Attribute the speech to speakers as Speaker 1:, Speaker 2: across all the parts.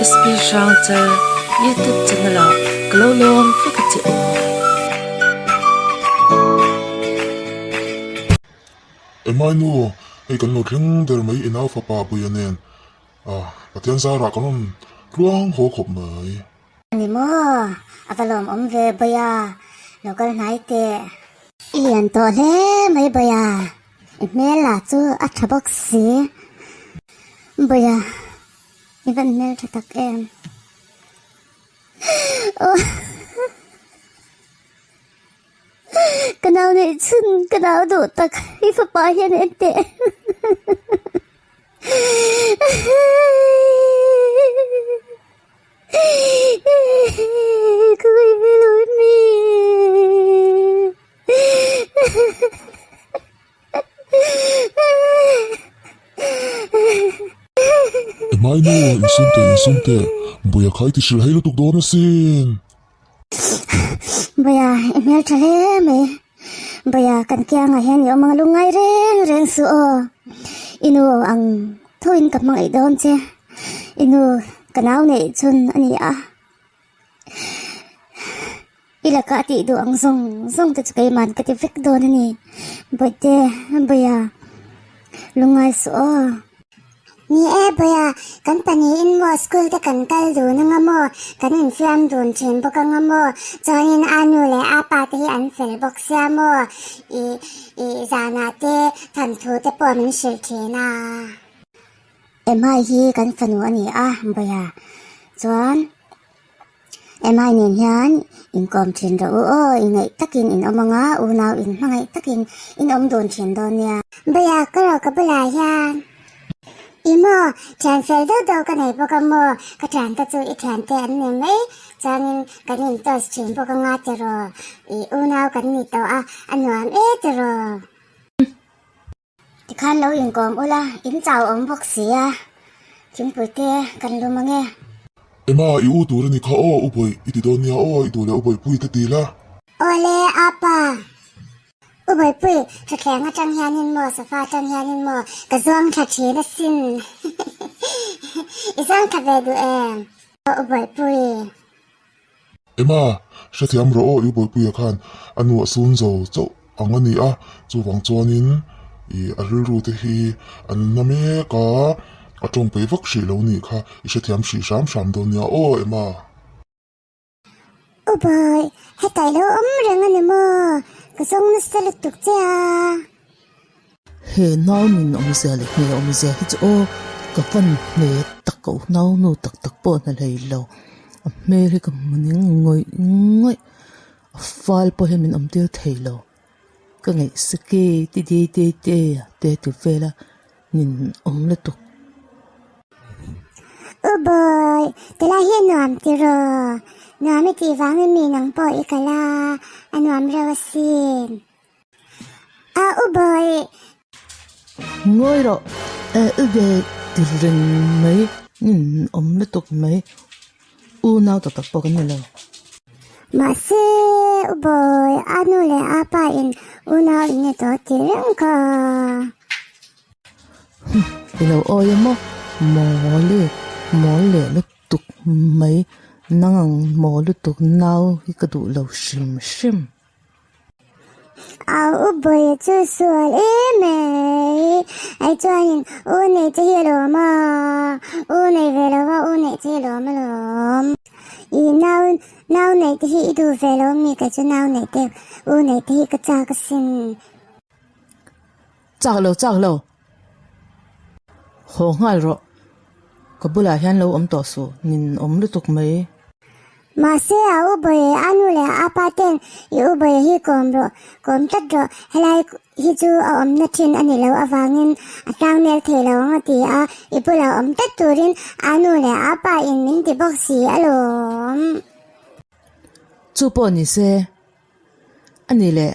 Speaker 1: SB Shangter YouTube channel Glowlom Fikati
Speaker 2: Emai nu ai kan lo thing der mai ina fa pa bu yanen patian sa ra kan ruang ho khop mai
Speaker 3: ani mo avalom ve baya local nai te lian to le mai baya mela chu athabok si baya even mel tak em kanau ne chun kanau do tak ifa pa hian ente Koi belon mi
Speaker 2: Emai nu insumte buya khai ti shil hai lo tuk do na sin
Speaker 3: baya emel chale me baya kan kya nga hen yo mang lungai reng su o inu ang thoin ka mang idon che inu kanau ne chun ani a ilaka ti do ang zong te chukai man ka ti fek do ni bote baya lungai su o ni baya kan pani in mo school te kan kal du na nga mo kan in fiam dun chen bo ka nga mo join anu le apa te an fel box ya mo i zana te tan thu te po min shil thina emai hi kan fanu ani baya chuan emai nin hian in kom thin ro o ingai takin in omanga unau in mangai takin in om don thin don ya baya ka ro ka bula hian imo chan fel do ka nei bo ka mo ka chan ta chu I chan te an ne mai chanin kanin tos chin bo ka nga te ro I unau kan ni to anuam te ro ti khan lo in kom ula in chau om bok sia chim pute kan lu mange
Speaker 2: Ema I u tu ni kha o uboi I ti do nia o I tu le uboi pui ta ti la
Speaker 3: ole apa uboi pui cha khleng a chang hianin mo safa chang hianin mo ka zong tha thi na sin I zong tha ve du uboi pui
Speaker 2: Ema shathiam ro o uboi pui khan anu sun zo zo angani chu wang chuanin I aril ru te hi an na me ka atong pe vak shi lo ni kha I shathiam shi sham do nia o ema
Speaker 3: uboi hetai lo reng ani mo ka zong na sel tuk che
Speaker 1: He nau min omzele he omze hit o ka van me takko nau no tak po na lei lo America muning ngoi fal po he min omtir thailo ka ngai sake ti tu vela nin omle tuk
Speaker 3: uboi tela hi nuam ti ro nuam ti wang mi nang po ikala anuam rawasin uboi
Speaker 1: ngoi ro ube tirin mai nin omle tuk mai u nau tak po kan lo
Speaker 3: Mase uboi anu le apa in una ini to tirang ka
Speaker 1: Ilo oyo mo mole lu tuk mai nangang mole tuk nau hi ka du lo shim
Speaker 3: uboi chu sual me ai chuanin une te hilo ma une velo wa une te hilo ma lom I nau nei te hi du velo mi ka chu nau nei te une te hi ka cha ka sin
Speaker 1: chak lo ho ngal ro ka bula hian lo om to su nin om lu tuk mai
Speaker 3: Mase uboi anu le apa ten I uboi hi kom tat ro helai hi chu om na thin ani lo awangin atang nel thelo ngati I pula om tat turin anu le apa in min ti box si alom
Speaker 1: chu po ni se ani le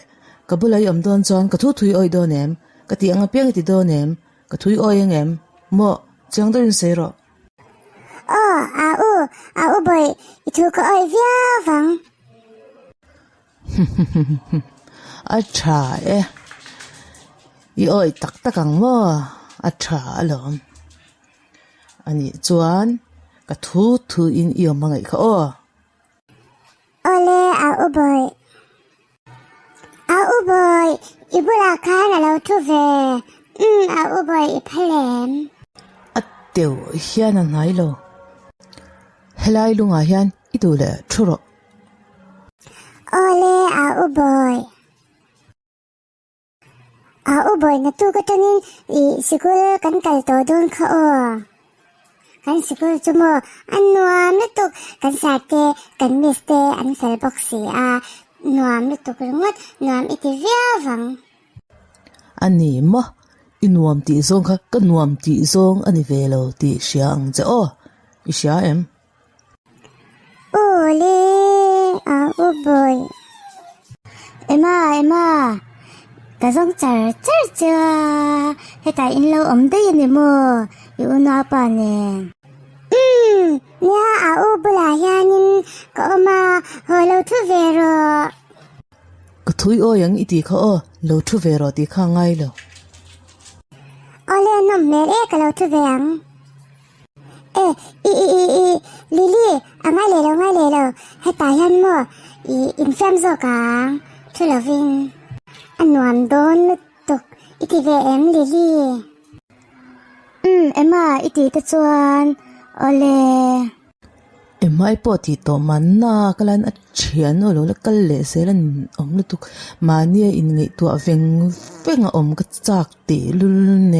Speaker 1: ka bula yom don chon ka thu thui oi do nem ka ti anga piang ti do nem ka thui oi ngem mo chang do in se ro
Speaker 3: uboi itu ka oi via wang
Speaker 1: a tha I oi tak ang mo a tha alom ani chuan กะทูอินเอียมมาไงคะอ้อ
Speaker 3: โอเลอาอุบอยอาอุบอยอิบุลาคานะเราทุเวอาอุบอยอิพะเลม
Speaker 1: อัดเดียวเฮียนันไหนโลเฮลัยลุงอาเฮียนอิดูเลชุร
Speaker 3: โอเลอาอุบอยอาอุบอยนะตูก็ตนินอีสกุลกันกัลโตดนค่ะอ้อกันสกุลจุโมอันนัวไม่ตุกกันสาเตกันมิสเตอันเฟลบ็อกซี่นัวไม่ตุกรุงดนัวอิติเวียวัง
Speaker 1: อันนี้มะอินวมตีซงค่ะก็นวมตีซงอันนี้เวลาตีเสียงจะอ้ออิเสีย
Speaker 3: โอเลอาอุบอยเอ็มก็ต้องเจอให้ตายอินเราได้ยินมั้ยอยู่น่าปานเนี่ยอาอุบลายานินก็มาฮอลเราทุเวโร
Speaker 1: ก็ทุยอ้อยังอีตีเขาอ้อเราทุเวโรตีข้างไงเหรอ
Speaker 3: โอเลนมเมเรก็เราทุเวงลิลี่ง่ายเลยให้ตายยันมั้ยอินเฟมโซกังทุลวินอันนวมโดนตกอิติเวเอ็มลิลี่เอ็มอิติตะจวนโอเล
Speaker 1: เอ็มไอปอติโตมันน่ากลันอัดเชียนโอโลละกัลเลเซลันอมลุตุกมาเนียอินไงตัวเวงอมกจากตีลุลเน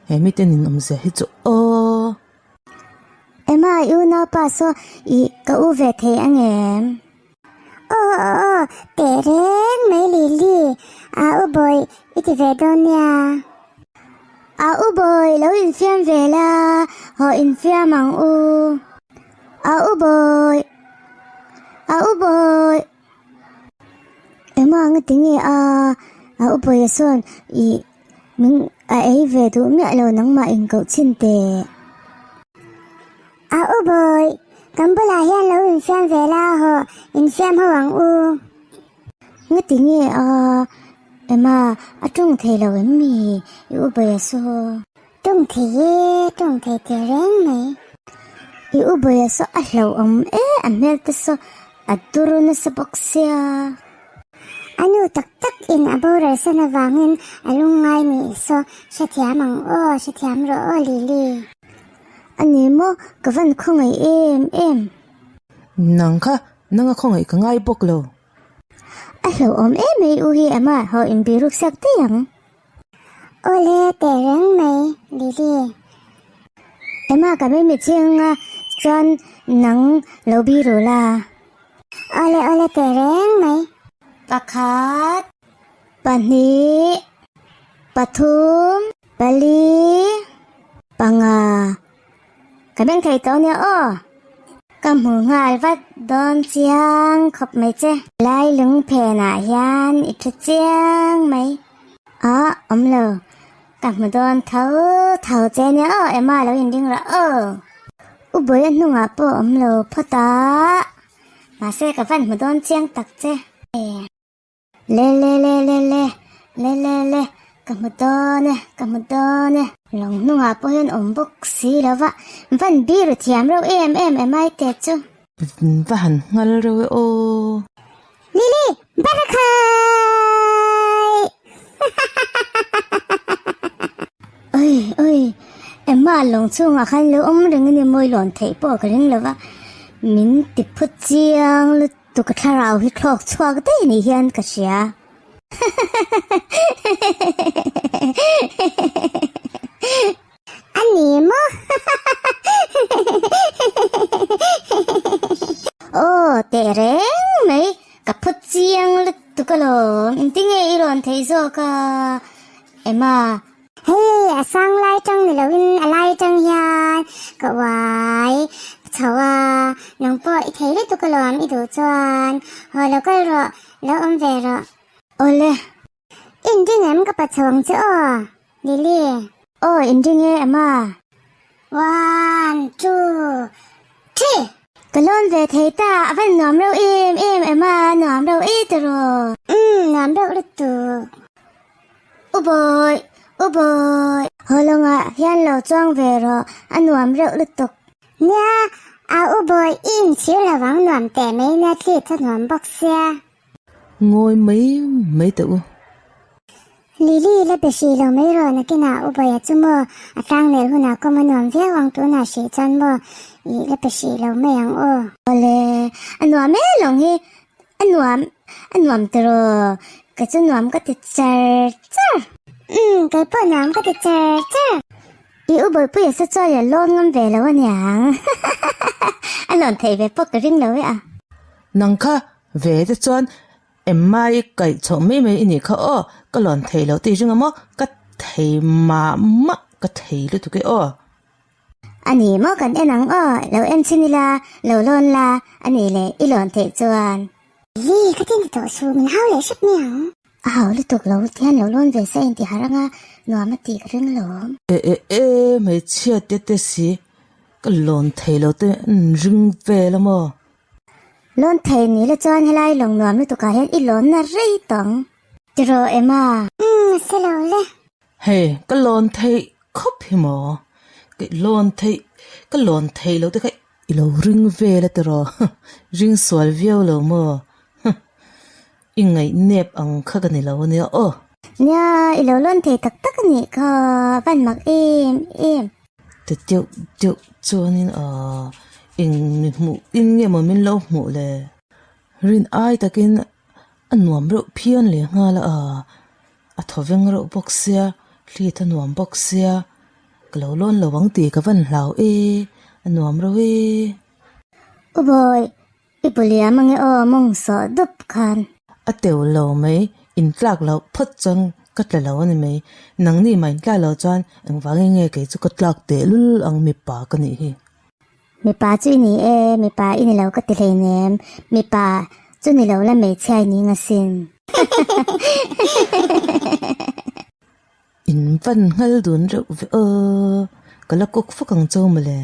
Speaker 1: เฮมิเตนินอมเซฮิโจโอ
Speaker 3: เอ็มอยู่น่าปาโซอีกะอูเวเทอังเอ็มโอ้เตเรงไม่ลิลี่อาอุบอยอิติเวดอนยาอาอุบอยแล้วอินเฟียมเวลาฮออินเฟียมังอูอาอุบอยเอ็มงติงอาอุบอยส่วนอีมึงไอเวดูไม่เอาหนังมาอินเกาชินเตอาอุบอยกันบุลาเฮียนแล้วอินเฟียมเวลาฮออินเฟียมฮวังอูงติงเอ็มจงเทเราเอ็มมีอยู่อุบอยส่วนจงเทเตเรงไหมอยู่อุบอยส่วนเราอันเมลตส่วนอัดดูรุนสบ็อกเซียอันนู้ตักอินอาบูเรสนวังอินอลุงไงนี่ส่วนชัดยามังชัดยามรอลิลี่อันนี้มั้งก็วันคงไอเอ็ม
Speaker 1: นังค่ะนังคงไอก็ง่ายปกโล
Speaker 3: เราไม่อูฮีฮออินบิรุกสักเตียงโอเลเตรังไหมลิลี่ก็ไม่มีเชียงจนนังเราบิรุลาโอเลเตรังไหมปะคัดปะนีปะทุมปะลีปังก็เป็นใครตัวเนี่ยกำมืองายวัดดอนเจียงขบไม่เจ้ไล่ลึงเพนายันอิทเจียงไหมเลยกำมือดอนเท้าเจเนี่ยเอ็มแล้วยินดีละอุบยันนุ่งปอเลยพ่อตามาเสกับวันมือดอนเจียงตักเจเล่กำมือดอนลงนุ่งปอยันบุกสีแล้ววันบีรุที่เราเอ็มไม่เตจู
Speaker 1: วันงั้นเรา
Speaker 3: ลิลี่บาร์คายเอ้ยเอ็มลงช่วงคันเราเรื่องนี้ไม่หล่นเทปกันเรื่องแล้วมินติดพุทธิยังลุตุกทาราวิคลอกชัวก็ได้นี่เฮียนกันเชียอันนี้มั้งเตะเร่งไหมกับพุทธิยังลุตุกโลอินติ้งอีรอนเทโซกาเอ็มเฮ้ยสังไลจังนี่เราวินอะไรจังยานก็ไว้ชาวน้องปออีเทเลตุกโลมอีดูจวนพอแล้วก็รอแล้วเวรโอเลอินดิ้งมันก็ปัจจุบันจ้ะลิลี่อินดิ้งone two three ก็ล้นเวทีตาวันน้ำเราเอ็มน้ำเราตรอน้ำเราลุตุอุบอยฮอลงยันเราจ้องเวรอันน้ำเราลุตุ nha u bồi im chiếu là vắng nuam tè mấy nét liệt cho nuam bọc xe
Speaker 1: ngồi mấy tự
Speaker 3: Lili là bị xì lâu mấy rồi nè cái nào u bồi chú mơ trang lệ hôn nào có mà nuam viết vắng tu nào xì chân mơ ý là bị xì lâu mấy ăn ô lê nuam mấy lòng hi nuam từ cái chú nuam có thể chơi cái bộ nuam có thể chơi u bồi bây giờ cho là lon ngâm về lâu anh nhàng anh lon thấy về bốc cái rinh lâu à
Speaker 1: nàng kha về để chọn em mai cái chỗ mấy ini kha cái lon thấy lâu thì riêng mà cái thấy mà cái thấy lúc cái
Speaker 3: anh ấy mà cần em nắng lâu em xin là lâu lon là anh ấy lệ lon thấy chọn gì cái tên tổ số mình hao lệ sắp miệng hao lúc tục lâu thì anh lâu lon về xem thì hà răng nó mà tí cái rinh lâu
Speaker 1: mấy chia tết gì cái lon thấy lâu thì riêng về là mà
Speaker 3: lon thấy ní là chọn hay lại lòng nuam lúc tục cả hết lon là rây tông rồi em à sao lâu lệ
Speaker 1: hey cái lon thấy khóc hi mà cái lon thấy lâu thì cái lâu riêng về là rồi riêng xoal về lâu mà in ngày nếp ăn khá cái này lâu nè
Speaker 3: nha lâu lon thấy tắc nè có văn mặc em
Speaker 1: thì tiêu cho nên in nghe mà mình lâu mù lệ rin ai ta kinh anh nuam rượu phiền lệ nga là thọ veng rượu bốc xe li ta nuam bốc xe cái lâu lon lâu vắng tì cái văn lão anh nuam rượu
Speaker 3: ô boy ipulia mange mong sợ đập khan
Speaker 1: tiểu lâu mấy in lạc lâu phất chân cất là lâu này mấy nắng ni mày cái lâu chân anh vắng nghe cái chú cất lạc để lul ang mi pa cái này
Speaker 3: mi pa chú ni mi pa ini lâu cất tê nem mi pa chú ni lâu là mấy chai ni nga xin
Speaker 1: in văn ngal đun rượu cái là cốc phúc càng châu mà lệ